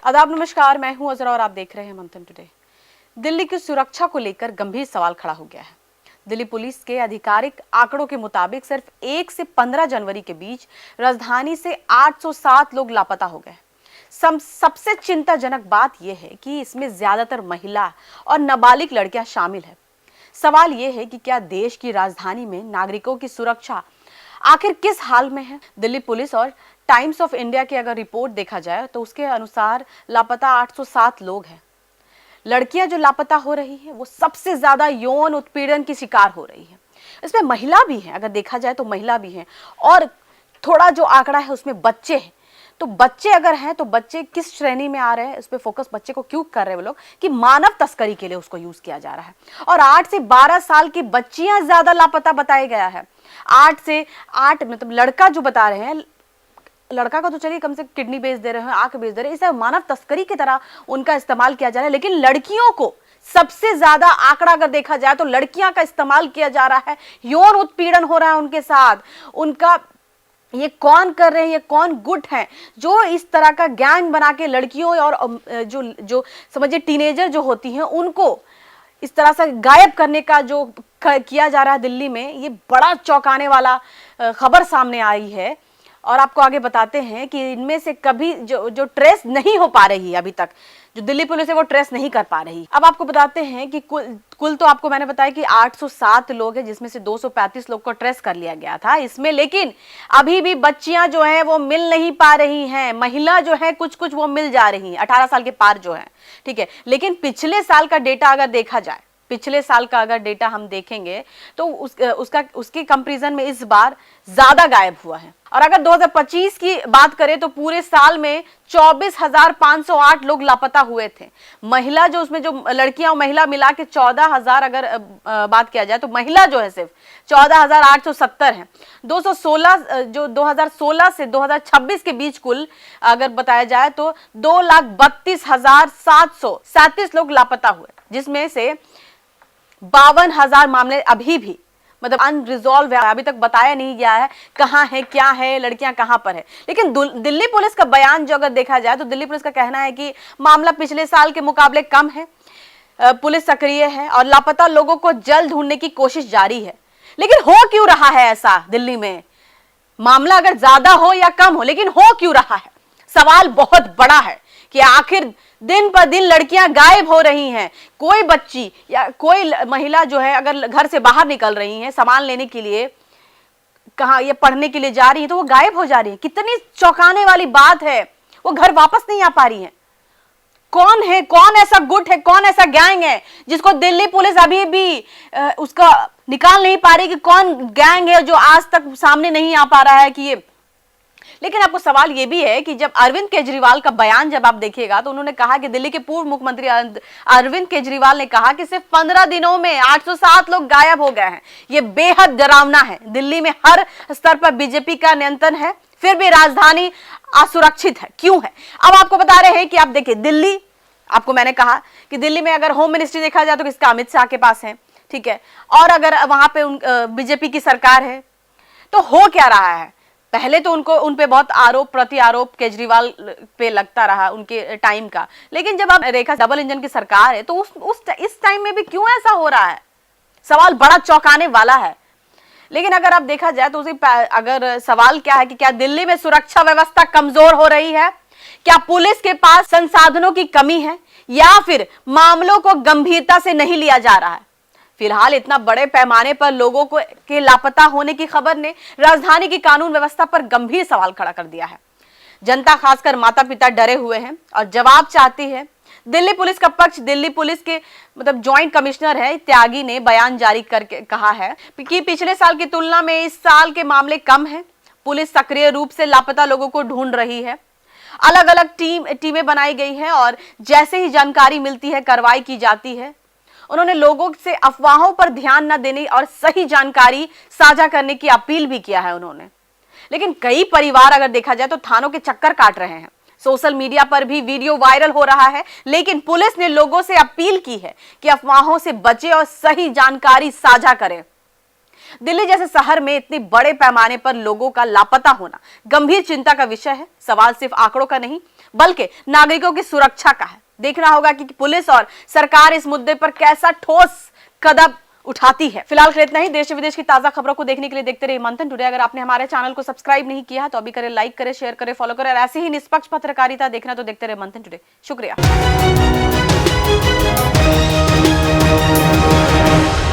आदाब, नमस्कार। मैं हूं अजरा और आप देख रहे हैं मंथन टुडे। दिल्ली की सुरक्षा को लेकर गंभीर सवाल खड़ा हो गया है। दिल्ली पुलिस के आधिकारिक आंकड़ों के मुताबिक सिर्फ 1 से 15 जनवरी के बीच राजधानी से 807 लोग लापता हो गए। सबसे चिंताजनक बात यह है कि इसमें ज्यादातर महिला और नाबालिग लड़कियां शामिल है। सवाल यह है कि क्या देश की राजधानी में नागरिकों की सुरक्षा आखिर किस हाल में है। दिल्ली पुलिस और टाइम्स ऑफ इंडिया की अगर रिपोर्ट देखा जाए तो उसके अनुसार लापता 807 लोग हैं। लड़कियां जो लापता हो रही हैं वो सबसे ज्यादा यौन उत्पीड़न की शिकार हो रही हैं। इसमें महिला भी हैं, अगर देखा जाए तो महिला भी हैं, और थोड़ा जो आंकड़ा है उसमें बच्चे हैं। तो बच्चे अगर हैं तो बच्चे किस श्रेणी में आ रहे हैं, इस पे फोकस बच्चे को क्यों कर रहे हैं वो लोग कि मानव तस्करी के लिए उसको यूज किया जा रहा है। और 8 से 12 साल की बच्चियां ज्यादा लापता बताया गया है। 8 से 8 मतलब लड़का जो बता रहे हैं, लड़का का तो चलिए कम से कम किडनी बेच दे रहे हैं, आंख बेच दे रहे हैं, इसे मानव तस्करी की तरह उनका इस्तेमाल किया जा रहा है। लेकिन लड़कियों को सबसे ज्यादा आंकड़ा अगर देखा जाए तो लड़कियां का इस्तेमाल किया जा रहा है, यौन उत्पीड़न हो रहा है उनके साथ। उनका ये कौन कर रहे हैं, ये कौन गुट है जो इस तरह का गैंग बना के लड़कियों और जो जो समझिए टीनेजर जो होती हैं उनको इस तरह से गायब करने का जो किया जा रहा है दिल्ली में, ये बड़ा चौंकाने वाला खबर सामने आई है। और आपको आगे बताते हैं कि इनमें से कभी जो ट्रेस नहीं हो पा रही है, अभी तक जो दिल्ली पुलिस है वो ट्रेस नहीं कर पा रही। अब आपको बताते हैं कि कुल तो आपको मैंने बताया कि 807 लोग हैं, जिसमें से 235 लोग को ट्रेस कर लिया गया था इसमें। लेकिन अभी भी बच्चियां जो है वो मिल नहीं पा रही हैं, महिला जो है कुछ कुछ वो मिल जा रही हैं, 18 साल के पार जो है, ठीक है। लेकिन पिछले साल का डेटा अगर देखा जाए, पिछले साल का अगर डेटा हम देखेंगे तो उसके कंपैरिजन में इस बार ज्यादा गायब हुआ है। और अगर 2025 की बात करें तो पूरे साल में 24,508 लोग लापता हुए थे। महिला जो उसमें जो लड़कियां और महिला मिला के 14,000 अगर बात किया जाए तो महिला जो है सिर्फ 14,870 है। 216 जो 2016 से 2026 के बीच कुल अगर बताया जाए तो 2,32,737 लोग लापता हुए, जिसमें से 52,000 मामले अभी भी मतलब अनरिजॉल्व है, अभी तक बताया नहीं गया है कहां है, क्या है, लड़कियां कहां पर है। लेकिन दिल्ली पुलिस का बयान जो अगर देखा जाए तो दिल्ली पुलिस का कहना है कि मामला पिछले साल के मुकाबले कम है, पुलिस सक्रिय है और लापता लोगों को जल्द ढूंढने की कोशिश जारी है। लेकिन हो क्यों रहा है ऐसा दिल्ली में? मामला अगर ज्यादा हो या कम हो, लेकिन हो क्यों रहा है? सवाल बहुत बड़ा है कि आखिर दिन पर दिन लड़कियां गायब हो रही हैं। कोई बच्ची या कोई महिला जो है अगर घर से बाहर निकल रही है सामान लेने के लिए, कहां ये पढ़ने के लिए जा रही है, तो वो गायब हो जा रही है। कितनी चौंकाने वाली बात है, वो घर वापस नहीं आ पा रही है। कौन है, कौन ऐसा गुट है, कौन ऐसा गैंग है जिसको दिल्ली पुलिस अभी भी उसका निकाल नहीं पा रही कि कौन गैंग है जो आज तक सामने नहीं आ पा रहा है कि ये। लेकिन आपको सवाल यह भी है कि जब अरविंद केजरीवाल का बयान जब आप देखिएगा तो उन्होंने कहा कि दिल्ली के पूर्व मुख्यमंत्री अरविंद केजरीवाल ने कहा कि सिर्फ 15 दिनों में 807 लोग गायब हो गए हैं। यह बेहद डरावना है। दिल्ली में हर स्तर पर बीजेपी का नियंत्रण है, फिर भी राजधानी असुरक्षित है। क्यों है? अब आपको बता रहे हैं कि आप देखिए दिल्ली, आपको मैंने कहा कि दिल्ली में अगर होम मिनिस्ट्री देखा जाए तो किसका, अमित शाह के पास है, ठीक है। और अगर वहां पे बीजेपी की सरकार है तो हो क्या रहा है? पहले तो उन पे बहुत आरोप प्रति आरोप केजरीवाल पे लगता रहा उनके टाइम का। लेकिन जब आप रेखा डबल इंजन की सरकार है तो इस टाइम में भी क्यों ऐसा हो रहा है? सवाल बड़ा चौंकाने वाला है। लेकिन अगर आप देखा जाए तो अगर सवाल क्या है कि क्या दिल्ली में सुरक्षा व्यवस्था कमजोर हो रही है? क्या पुलिस के पास संसाधनों की कमी है या फिर मामलों को गंभीरता से नहीं लिया जा रहा है? फिलहाल इतना बड़े पैमाने पर लोगों को के लापता होने की खबर ने राजधानी की कानून व्यवस्था पर गंभीर सवाल खड़ा कर दिया है। जनता, खासकर माता पिता डरे हुए हैं और जवाब चाहती है। दिल्ली पुलिस का पक्ष, दिल्ली पुलिस के मतलब ज्वाइंट कमिश्नर है त्यागी ने बयान जारी करके कहा है कि पिछले साल की तुलना में इस साल के मामले कम हैं। पुलिस सक्रिय रूप से लापता लोगों को ढूंढ रही है। अलग अलग टीमें बनाई गई हैं और जैसे ही जानकारी मिलती है कार्रवाई की जाती है। उन्होंने लोगों से अफवाहों पर ध्यान न देने और सही जानकारी साझा करने की अपील भी किया है उन्होंने। लेकिन कई परिवार अगर देखा जाए तो थानों के चक्कर काट रहे हैं। सोशल मीडिया पर भी वीडियो वायरल हो रहा है। लेकिन पुलिस ने लोगों से अपील की है कि अफवाहों से बचें और सही जानकारी साझा करें। दिल्ली जैसे शहर में इतने बड़े पैमाने पर लोगों का लापता होना गंभीर चिंता का विषय है। सवाल सिर्फ आंकड़ों का नहीं बल्कि नागरिकों की सुरक्षा का है। देखना होगा कि पुलिस और सरकार इस मुद्दे पर कैसा ठोस कदम उठाती है। फिलहाल के इतना ही। देश विदेश की ताजा खबरों को देखने के लिए देखते रहिए मंथन टुडे। अगर आपने हमारे चैनल को सब्सक्राइब नहीं किया है तो अभी करें, लाइक करें, शेयर करें, फॉलो करें और ऐसे ही निष्पक्ष पत्रकारिता देखना तो देखते रहे मंथन टुडे। शुक्रिया।